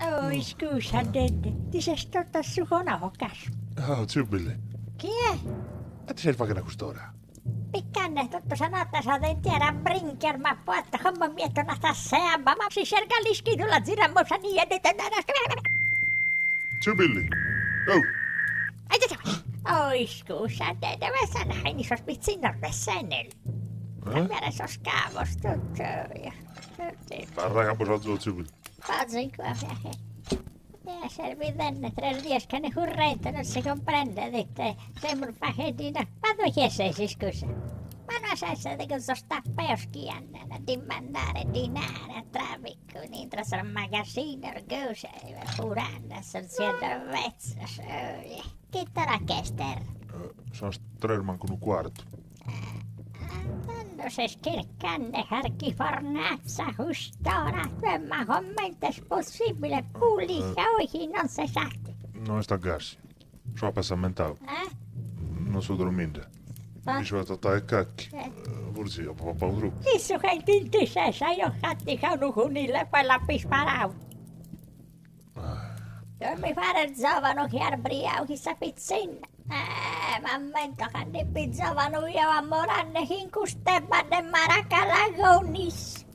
Oh, scusa, Dede, ti sei storto su con avocas. Oh, Zubille. Chi è? E ti sei facendo quest'ora? Piccanne tutto sanotte sa dentiera a brinchiar, ma puotta come mi è tornata a seba, ma si cerca gli schido la zira mosania di tenere. Zubille. Oh, Oh, scusa, Dede, dove sarà in sospizzino del senel? Cambiare so scavos, tutto. Tutti. arrancamos al tuo Zubille. Cose qua, deve servire 3 dias che ne corrente non si comprende, dite, sembra un fachettino. Ma dove sei, scusa? Ma non sai se di cosa sta peschiando, di mandare dinare a traffico, dentro sul magazzino, orgoglio, curando sul cielo vezzo, che te l'ha chiesto? Sono 3 manco un quarto. Quando si scherzando harchi fornazza, quest'ora, ma commente è possibile, pulita, oggi non si sa. Non è stancarsi. Sono passamentale. Non sto dormendo. Mi sono trattato cacchi. Forse ho un po' troppo. Isso che ti sei, sai, io fatti che un cunile e poi l'ha pisparau. Non mi fare il giovane che arbriao, chi sa pizzina. Ma mento che ne pizzavano io a moranne in custebba de maracalagonis.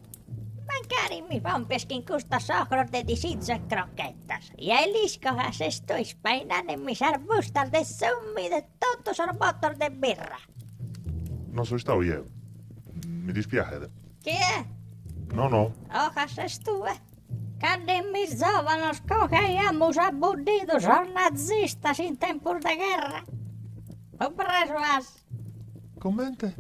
Magari mi fa un pesco in custa socro de disizzo e crocchettas. E elisco che se sto spainando mi arbustas de summi de tutto sorbotto de birra. Non so stavo io. Mi dispiace. Chi è? No, no. Oh, che se stue. Che mi giovano scocaiamo abbudito, sono nazista in tempo di guerra. Ho preso as. Commente?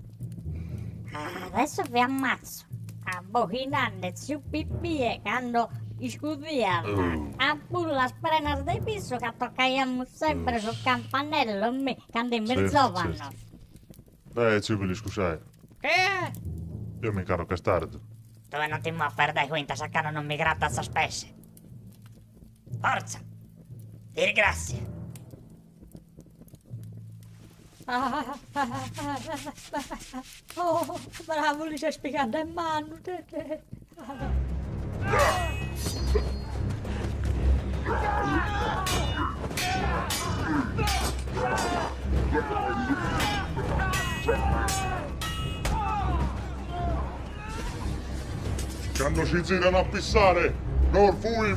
Adesso vi ammazzo. A bochinande, su pipì quando scudiamo. A pulla sprenas de piso che toccaiamo sempre sul campanello, me, quando mi giovano. Zubille, scusai. Che? Io mi incaro che è tardi. Dove non ti muover dai quinta, saccano non mi gratta a spesse. Forza! Dir grazie! Oh, bravo, li stai spiegando in mano. Quando si girano a pissare, non fu in